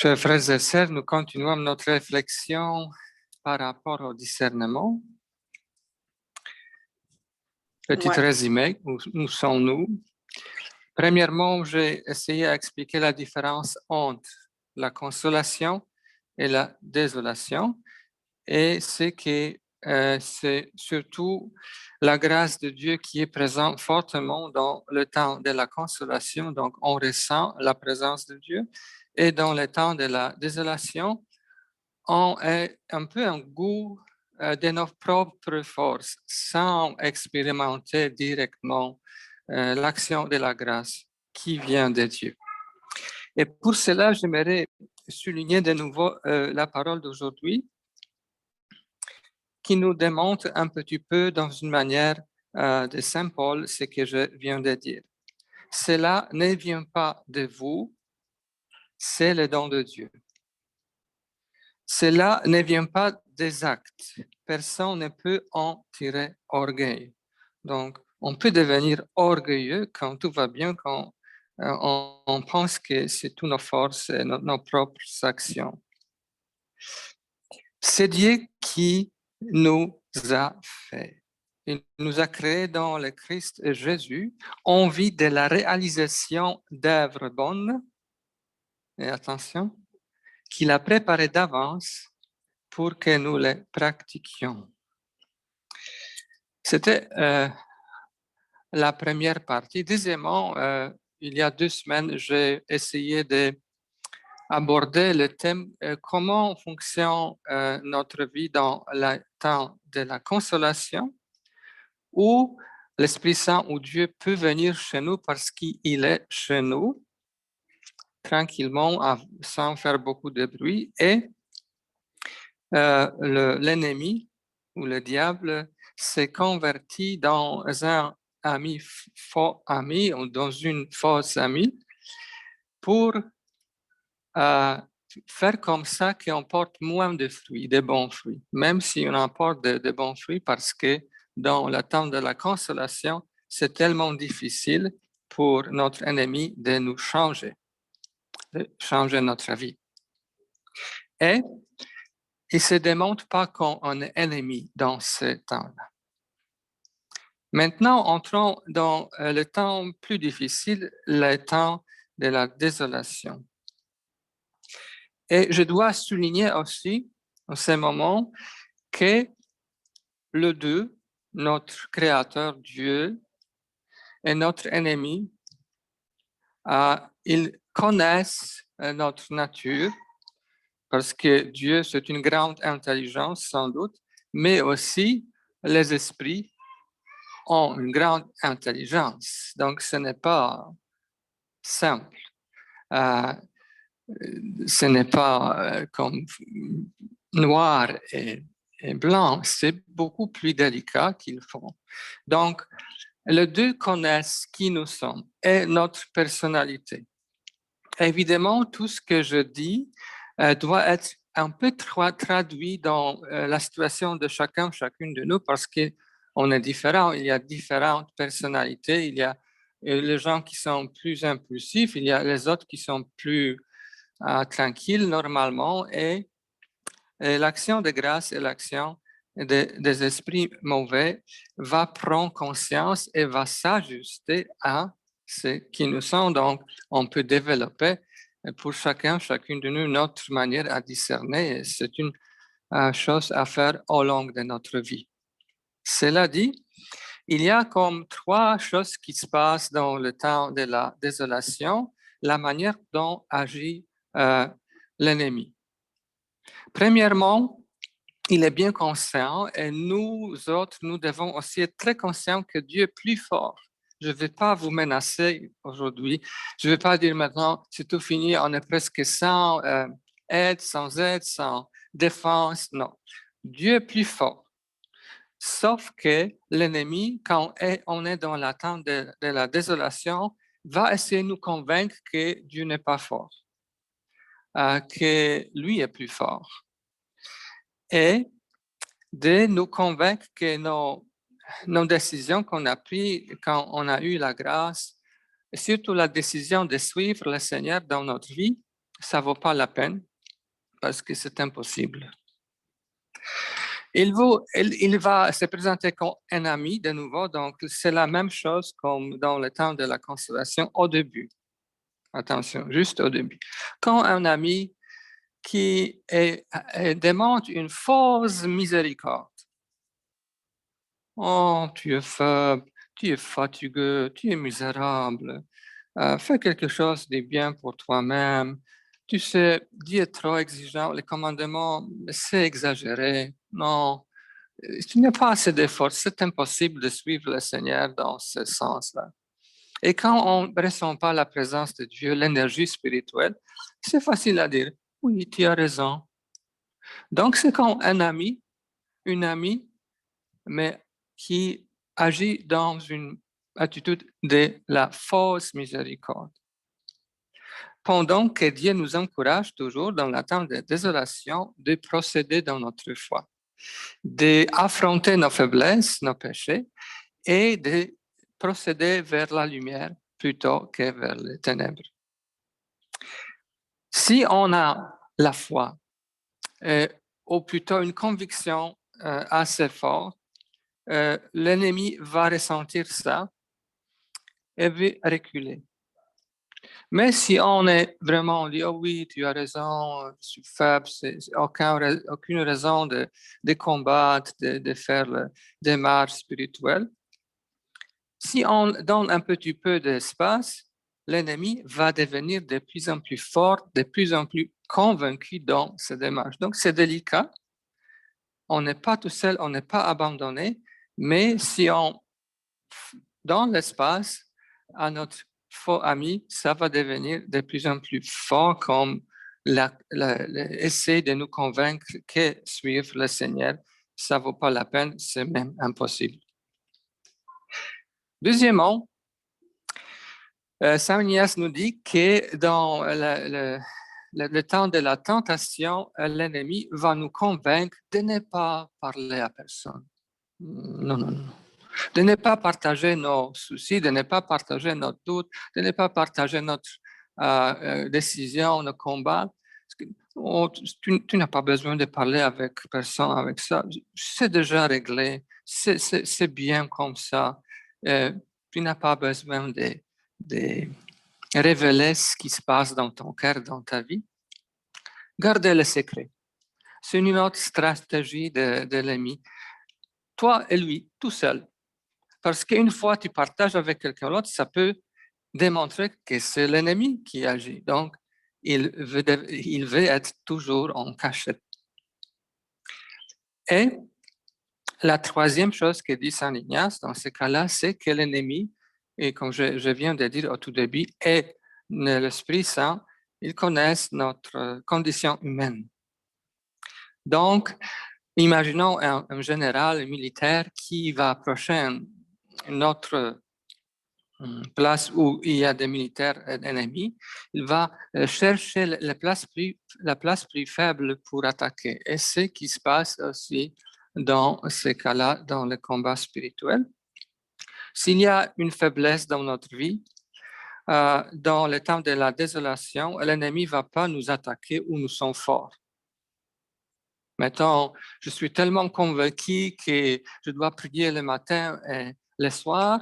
Chers frères et sœurs, nous continuons notre réflexion par rapport au discernement. Petit résumé, où sommes-nous? Premièrement, j'ai essayé d'expliquer la différence entre la consolation et la désolation. Et c'est que c'est surtout la grâce de Dieu qui est présente fortement dans le temps de la consolation. Donc, on ressent la présence de Dieu. Et dans le temps de la désolation, on a un peu un goût de nos propres forces sans expérimenter directement l'action de la grâce qui vient de Dieu. Et pour cela, j'aimerais souligner de nouveau la parole d'aujourd'hui qui nous démontre un petit peu dans une manière de Saint Paul ce que je viens de dire. Cela ne vient pas de vous, c'est le don de Dieu. Cela ne vient pas des actes. Personne ne peut en tirer orgueil. Donc, on peut devenir orgueilleux quand tout va bien, quand on pense que c'est toutes nos forces et nos propres actions. C'est Dieu qui nous a fait. Il nous a créés dans le Christ et Jésus, envie de la réalisation d'œuvres bonnes, et attention, qu'il a préparées d'avance pour que nous les pratiquions. C'était la première partie. Deuxièmement, il y a 2 semaines, j'ai essayé d'aborder le thème comment fonctionne notre vie dans le temps de la consolation, où l'Esprit Saint ou Dieu peut venir chez nous parce qu'il est chez nous, tranquillement, sans faire beaucoup de bruit, et l'ennemi ou le diable s'est converti dans un ami, faux ami ou dans une fausse amie pour faire comme ça qu'on porte moins de fruits, de bons fruits, même si on apporte de bons fruits parce que dans le temps de la consolation, c'est tellement difficile pour notre ennemi de nous changer, de changer notre vie. Et il ne se démontre pas qu'on est ennemi dans ce temps-là. Maintenant, entrons dans le temps plus difficile, le temps de la désolation. Et je dois souligner aussi, en ce moment, que le deux, notre Créateur Dieu et notre ennemi, ils connaissent notre nature, parce que Dieu, c'est une grande intelligence, sans doute, mais aussi les esprits ont une grande intelligence. Donc, ce n'est pas simple. Ce n'est pas comme noir et blanc, c'est beaucoup plus délicat qu'ils font. Donc, les deux connaissent qui nous sommes et notre personnalité. Évidemment, tout ce que je dis doit être un peu traduit dans la situation de chacune de nous parce qu'on est différents, il y a différentes personnalités, il y a les gens qui sont plus impulsifs, il y a les autres qui sont plus tranquilles normalement et l'action de grâce et l'action des esprits mauvais va prendre conscience et va s'ajuster à ce qui nous sont. Donc, on peut développer pour chacune de nous notre manière à discerner. C'est une chose à faire au long de notre vie. Cela dit, il y a comme 3 choses qui se passent dans le temps de la désolation, la manière dont agit l'ennemi. Premièrement, il est bien conscient et nous autres, nous devons aussi être très conscients que Dieu est plus fort. Je ne vais pas vous menacer aujourd'hui. Je ne vais pas dire maintenant, c'est tout fini, on est presque sans aide, sans défense. Non, Dieu est plus fort. Sauf que l'ennemi, quand on est dans l'attente de la désolation, va essayer de nous convaincre que Dieu n'est pas fort, que lui est plus fort. Et de nous convaincre que nos décisions qu'on a prises quand on a eu la grâce, et surtout la décision de suivre le Seigneur dans notre vie, ça ne vaut pas la peine parce que c'est impossible. Il va se présenter comme un ami de nouveau, donc c'est la même chose comme dans le temps de la constellation au début. Attention, juste au début. Quand un ami qui démontre une fausse miséricorde. Oh, tu es faible, tu es fatigué, tu es misérable. Fais quelque chose de bien pour toi-même. Tu sais, Dieu est trop exigeant, les commandements, c'est exagéré. Non, tu n'as pas assez d'efforts, c'est impossible de suivre le Seigneur dans ce sens-là. Et quand on ne ressent pas la présence de Dieu, l'énergie spirituelle, c'est facile à dire, oui, tu as raison. Donc, c'est comme un ami, une amie, mais qui agit dans une attitude de la fausse miséricorde. Pendant que Dieu nous encourage toujours dans la temps de désolation de procéder dans notre foi, d'affronter nos faiblesses, nos péchés et de procéder vers la lumière plutôt que vers les ténèbres. Si on a la foi, ou plutôt une conviction assez forte, l'ennemi va ressentir ça et va reculer. Mais si on est vraiment, on dit, oh oui, tu as raison, je suis faible, c'est aucune raison de combattre, de faire la démarche spirituelle. Si on donne un petit peu d'espace, l'ennemi va devenir de plus en plus fort, de plus en plus convaincu dans cette démarche. Donc, c'est délicat. On n'est pas tout seul, on n'est pas abandonné, mais si on donne l'espace à notre faux ami, ça va devenir de plus en plus fort comme essayer de nous convaincre que suivre le Seigneur, ça ne vaut pas la peine, c'est même impossible. Deuxièmement, Saint Ignace nous dit que dans le temps de la tentation, l'ennemi va nous convaincre de ne pas parler à personne. Non, non, non. De ne pas partager nos soucis, de ne pas partager nos doutes, de ne pas partager notre décision, nos combats. Tu n'as pas besoin de parler avec personne avec ça. C'est déjà réglé. C'est bien comme ça. Tu n'as pas besoin de révéler ce qui se passe dans ton cœur, dans ta vie. Gardez le secret. C'est une autre stratégie de l'ennemi. Toi et lui, tout seul. Parce qu'une fois tu partages avec quelqu'un d'autre, ça peut démontrer que c'est l'ennemi qui agit. Donc, il veut être toujours en cachette. Et la troisième chose que dit Saint Ignace dans ce cas-là, c'est que l'ennemi, et comme je viens de dire au tout début, et l'Esprit Saint, ils connaissent notre condition humaine. Donc, imaginons un général, un militaire qui va approcher une autre place où il y a des militaires ennemis, il va chercher la place plus faible pour attaquer. Et c'est ce qui se passe aussi dans ces cas-là, dans le combat spirituel. S'il y a une faiblesse dans notre vie, dans le temps de la désolation, l'ennemi ne va pas nous attaquer où nous sommes forts. Maintenant, je suis tellement convaincu que je dois prier le matin et le soir,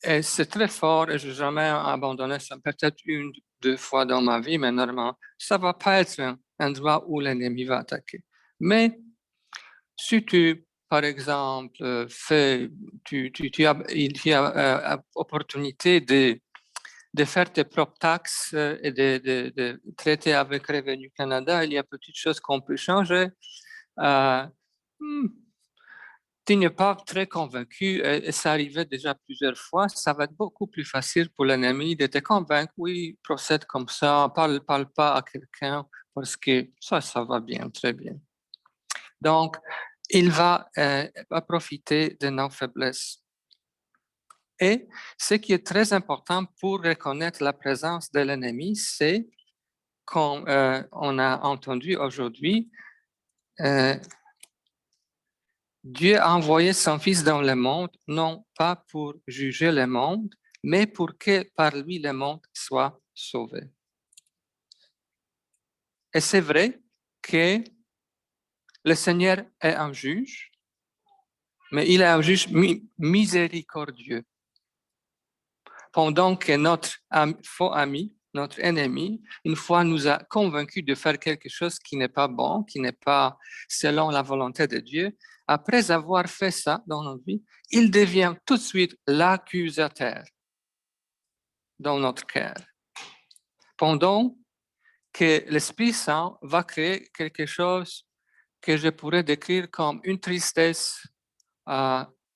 et c'est très fort et je n'ai jamais abandonné ça, peut-être une, deux fois dans ma vie, mais normalement, ça ne va pas être un endroit où l'ennemi va attaquer. Mais si tu, par exemple, il y a opportunité de faire tes propres taxes et de traiter avec Revenu Canada, il y a petites choses qu'on peut changer. Tu n'es pas très convaincu, et ça arrivait déjà plusieurs fois, ça va être beaucoup plus facile pour l'ennemi de te convaincre, oui, procède comme ça, parle pas à quelqu'un, parce que ça va bien, très bien. Donc, il va profiter de nos faiblesses. Et ce qui est très important pour reconnaître la présence de l'ennemi, c'est, comme on a entendu aujourd'hui, Dieu a envoyé son Fils dans le monde, non pas pour juger le monde, mais pour que par lui le monde soit sauvé. Et c'est vrai que le Seigneur est un juge, mais il est un juge miséricordieux. Pendant que notre faux ami, notre ennemi, une fois nous a convaincus de faire quelque chose qui n'est pas bon, qui n'est pas selon la volonté de Dieu, après avoir fait ça dans notre vie, il devient tout de suite l'accusateur dans notre cœur. Pendant que l'Esprit Saint va créer quelque chose que je pourrais décrire comme une tristesse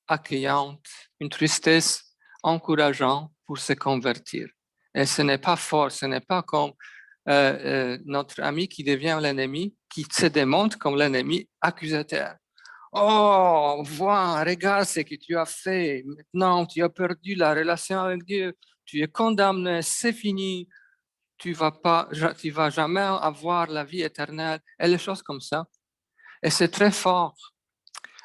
accueillante, une tristesse encourageante pour se convertir. Et ce n'est pas fort, ce n'est pas comme notre ami qui devient l'ennemi, qui se démontre comme l'ennemi accusateur. Oh, vois, regarde ce que tu as fait. Maintenant, tu as perdu la relation avec Dieu. Tu es condamné, c'est fini. Tu vas jamais avoir la vie éternelle. Et les choses comme ça. Et c'est très fort.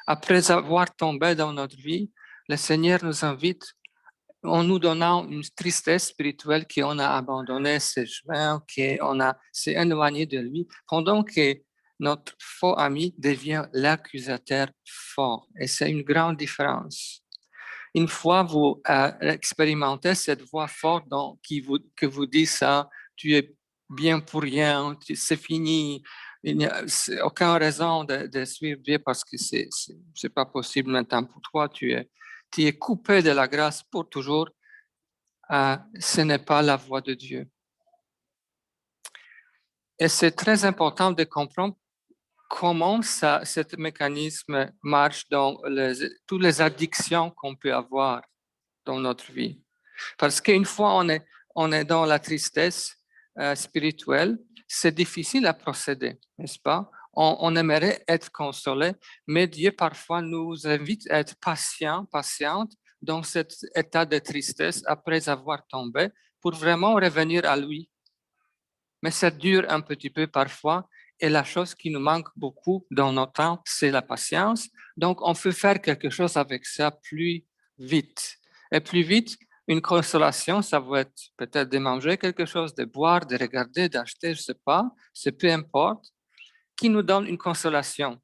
Après avoir tombé dans notre vie, le Seigneur nous invite en nous donnant une tristesse spirituelle qu'on a abandonné ses chemins, qu'on s'est éloigné de lui, pendant que notre faux ami devient l'accusateur fort. Et c'est une grande différence. Une fois vous expérimentez cette voix forte que vous dit ça, tu es bien pour rien, c'est fini, il n'y a aucune raison de suivre Dieu parce que c'est pas possible maintenant pour toi, tu es coupé de la grâce pour toujours. Ce n'est pas la voix de Dieu. Et c'est très important de comprendre comment ce mécanisme marche dans toutes les addictions qu'on peut avoir dans notre vie. Parce qu'une fois on est dans la tristesse spirituelle, c'est difficile à procéder, n'est-ce pas? On aimerait être consolé, mais Dieu parfois nous invite à être patiente dans cet état de tristesse après avoir tombé pour vraiment revenir à lui. Mais ça dure un petit peu parfois et la chose qui nous manque beaucoup dans notre temps, c'est la patience. Donc, on peut faire quelque chose avec ça plus vite. Et plus vite, une consolation, ça va être peut-être de manger quelque chose, de boire, de regarder, d'acheter, je ne sais pas, c'est peu importe, qui nous donne une consolation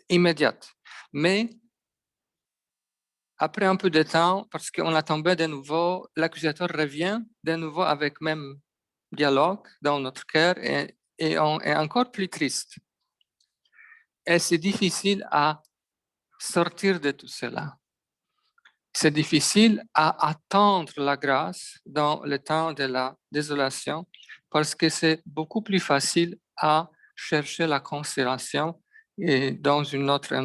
immédiate. Mais après un peu de temps, parce qu'on a tombé de nouveau, l'accusateur revient de nouveau avec même dialogue dans notre cœur et on est encore plus triste. Et c'est difficile à sortir de tout cela. C'est difficile à attendre la grâce dans le temps de la désolation parce que c'est beaucoup plus facile à chercher la consolation dans un autre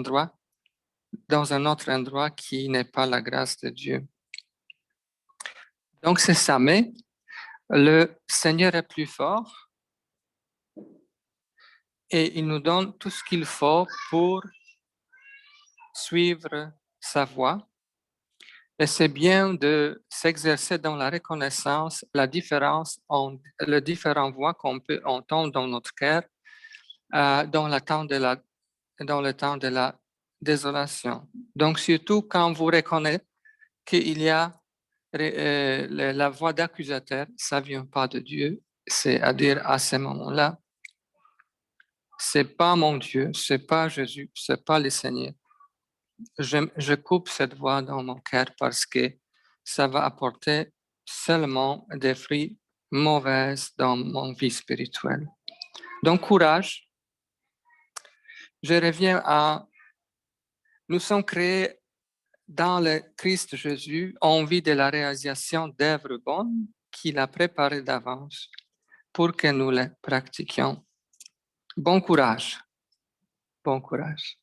endroit qui n'est pas la grâce de Dieu. Donc c'est ça, mais le Seigneur est plus fort et il nous donne tout ce qu'il faut pour suivre sa voie. Et c'est bien de s'exercer dans la reconnaissance, la différence entre les différentes voix qu'on peut entendre dans notre cœur dans le temps de la désolation. Donc, surtout quand vous reconnaissez qu'il y a la voix d'accusateur, ça ne vient pas de Dieu, c'est-à-dire à ce moment-là, c'est pas mon Dieu, c'est pas Jésus, c'est pas le Seigneur. Je coupe cette voix dans mon cœur parce que ça va apporter seulement des fruits mauvais dans mon vie spirituelle. Donc, courage. Je reviens à, nous sommes créés dans le Christ Jésus en vue de la réalisation d'œuvres bonnes qu'il a préparées d'avance pour que nous les pratiquions. Bon courage. Bon courage.